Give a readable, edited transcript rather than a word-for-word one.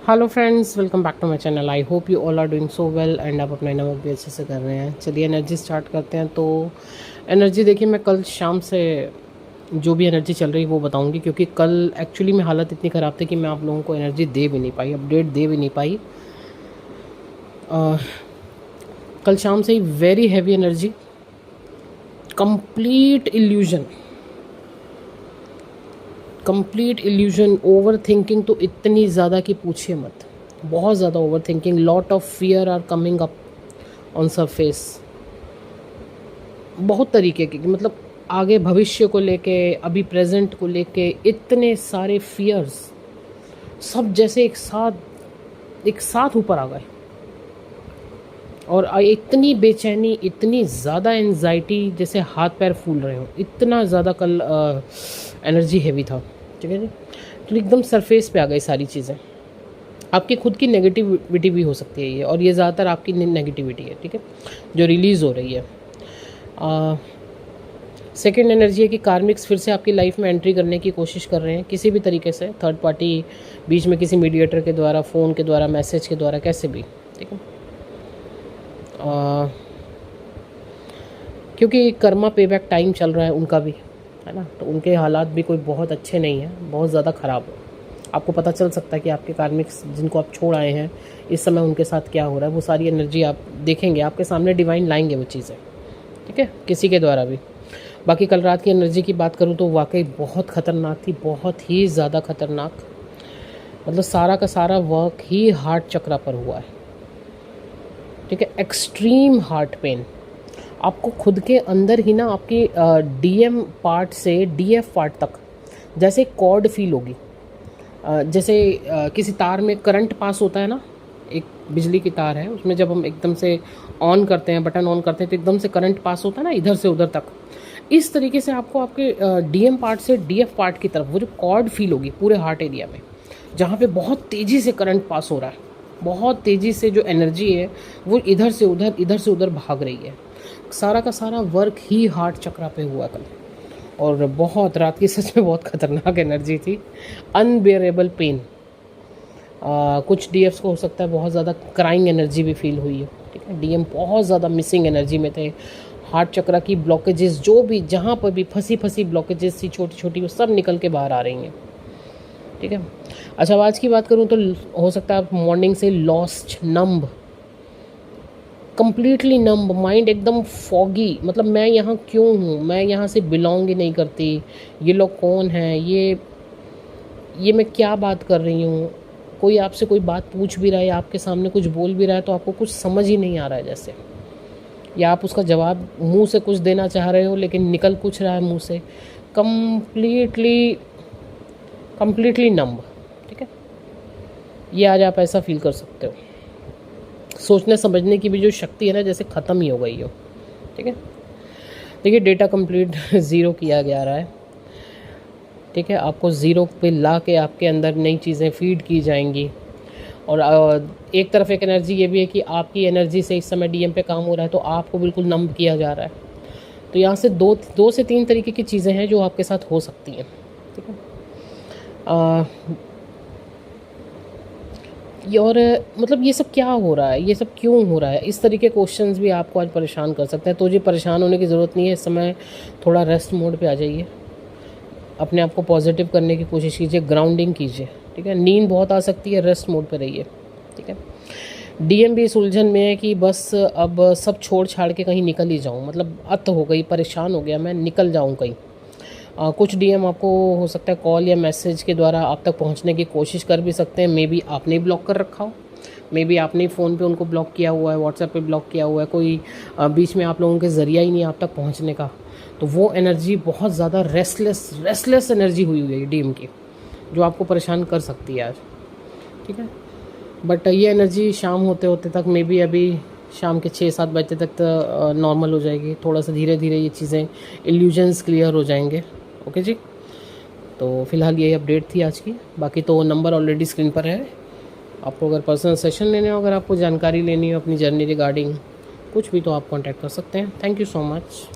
Hello friends, welcome back to my channel. I hope you all are doing so well and आप अपना इनवर्क भी अच्छे से कर रहे हैं। चलिए एनर्जी स्टार्ट करते हैं। तो एनर्जी देखिए, मैं कल शाम से जो भी एनर्जी चल रही है वो बताऊंगी, क्योंकि कल एक्चुअली में हालत इतनी ख़राब थी कि मैं आप लोगों को एनर्जी दे भी नहीं पाई, अपडेट दे भी नहीं पाई। अ, कल शाम से ही very heavy energy, complete illusion, complete illusion, over thinking तो इतनी ज़्यादा कि पूछिए मत। बहुत ज़्यादा over thinking, lot of fear are coming up on surface. बहुत तरीके की, मतलब आगे भविष्य को लेके, अभी प्रेजेंट को लेके इतने सारे फियर्स सब जैसे एक साथ ऊपर आ गए। और इतनी बेचैनी, इतनी ज़्यादा एनजाइटी, जैसे हाथ पैर फूल रहे हो, इतना ज़्यादा कल एनर्जी हैवी था। ठीक है जी। तो एकदम सरफेस पे आ गई सारी चीज़ें। आपकी खुद की नेगेटिविटी भी हो सकती है ये, और ये ज़्यादातर आपकी नेगेटिविटी है, ठीक है, जो रिलीज़ हो रही है। सेकेंड एनर्जी है कि कार्मिक्स फिर से आपकी लाइफ में एंट्री करने की कोशिश कर रहे हैं, किसी भी तरीके से, थर्ड पार्टी बीच में, किसी मीडिएटर के द्वारा, फ़ोन के द्वारा, मैसेज के द्वारा, कैसे भी, ठीक है। क्योंकि कर्मा पेबैक टाइम चल रहा है उनका भी, है ना, तो उनके हालात भी कोई बहुत अच्छे नहीं हैं, बहुत ज़्यादा ख़राब है। आपको पता चल सकता है कि आपके कार्मिक्स जिनको आप छोड़ आए हैं इस समय उनके साथ क्या हो रहा है। वो सारी एनर्जी आप देखेंगे, आपके सामने डिवाइन लाएंगे वो चीज़ें, ठीक है, किसी के द्वारा भी। बाकी कल रात की एनर्जी की बात करूँ तो वाकई बहुत ख़तरनाक थी, बहुत ही ज़्यादा ख़तरनाक। मतलब सारा का सारा वर्क ही हार्ट चक्रा पर हुआ है, ठीक है। एक्सट्रीम हार्ट पेन, आपको खुद के अंदर ही ना, आपकी डीएम पार्ट से डीएफ पार्ट तक जैसे कॉर्ड फील होगी। जैसे किसी तार में करंट पास होता है ना, एक बिजली की तार है, उसमें जब हम एकदम से ऑन करते हैं, बटन ऑन करते हैं, तो एकदम से करंट पास होता है ना, इधर से उधर तक। इस तरीके से आपको आपके डीएम पार्ट से डीएफ पार्ट की तरफ वो जो कॉर्ड फील होगी पूरे हार्ट एरिया में, जहाँ पे बहुत तेज़ी से करंट पास हो रहा है, बहुत तेज़ी से जो एनर्जी है वो इधर से उधर भाग रही है। सारा का सारा वर्क ही हार्ट चक्रा पे हुआ कल। और बहुत रात की सच में बहुत ख़तरनाक एनर्जी थी, अनबेयरेबल पेन। कुछ डीएफ्स को हो सकता है बहुत ज़्यादा क्राइंग एनर्जी भी फील हुई है, ठीक है। डीएम बहुत ज़्यादा मिसिंग एनर्जी में थे। हार्ट चक्रा की ब्लॉकेजेस, जो भी जहाँ पर भी फंसी ब्लॉकेजेस थी छोटी छोटी, वो सब निकल के बाहर आ रही हैं, ठीक है। अच्छा, आज की बात करूँ तो हो सकता है आप मॉर्निंग से lost, numb, completely numb, mind एकदम फॉगी। मतलब मैं यहाँ क्यों हूँ, मैं यहाँ से बिलोंग ही नहीं करती, ये लोग कौन हैं, ये मैं क्या बात कर रही हूँ। कोई आपसे कोई बात पूछ भी रहा है, आपके सामने कुछ बोल भी रहा है, तो आपको कुछ समझ ही नहीं आ रहा है जैसे, या आप उसका जवाब मुंह से कुछ देना चाह रहे हो लेकिन निकल कुछ रहा है मुंह से। कम्प्लीटली कम्प्लीटली नम्ब, ठीक है। ये आज आप ऐसा फील कर सकते हो। सोचने समझने की भी जो शक्ति है ना, जैसे ख़त्म ही हो गई हो, ठीक है। देखिए, डेटा कंप्लीट ज़ीरो किया जा रहा है, ठीक है। आपको ज़ीरो पे ला के आपके अंदर नई चीज़ें फीड की जाएंगी। और एक तरफ एक एनर्जी ये भी है कि आपकी एनर्जी से इस समय डीएम पे काम हो रहा है, तो आपको बिल्कुल नम्ब किया जा रहा है। तो यहाँ से दो से तीन तरीके की चीज़ें हैं जो आपके साथ हो सकती हैं, ठीक है। और मतलब ये सब क्या हो रहा है, ये सब क्यों हो रहा है, इस तरीके के क्वेश्चंस भी आपको आज परेशान कर सकते हैं। तो ये परेशान होने की ज़रूरत नहीं है इस समय। थोड़ा रेस्ट मोड पे आ जाइए, अपने आप को पॉजिटिव करने की कोशिश कीजिए, ग्राउंडिंग कीजिए, ठीक है। नींद बहुत आ सकती है, रेस्ट मोड पे रहिए, ठीक है। डीएम भी इस उलझन में है कि बस अब सब छोड़ छाड़ के कहीं निकल ही जाऊँ, मतलब अत हो गई, परेशान हो गया मैं, निकल जाऊँ कहीं। कुछ डीएम आपको हो सकता है कॉल या मैसेज के द्वारा आप तक पहुंचने की कोशिश कर भी सकते हैं। मे बी आपने ब्लॉक कर रखा हो, मे बी आपने फ़ोन पे उनको ब्लॉक किया हुआ है, व्हाट्सएप पे ब्लॉक किया हुआ है, कोई बीच में आप लोगों के ज़रिया ही नहीं आप तक पहुंचने का। तो वो एनर्जी बहुत ज़्यादा रेस्टलेस एनर्जी हुई है डीएम की, जो आपको परेशान कर सकती है आज, ठीक है। बट ये एनर्जी शाम होते होते तक, मे बी अभी शाम के 6-7 बजे तक नॉर्मल हो जाएगी। थोड़ा सा धीरे धीरे ये चीज़ें, इल्यूजन्स क्लियर हो जाएंगे, ओके जी। तो फ़िलहाल ये अपडेट थी आज की। बाकी तो नंबर ऑलरेडी स्क्रीन पर है। आपको अगर पर्सनल सेशन लेने हो, अगर आपको जानकारी लेनी हो अपनी जर्नी रिगार्डिंग कुछ भी, तो आप कांटेक्ट कर सकते हैं। Thank you so much.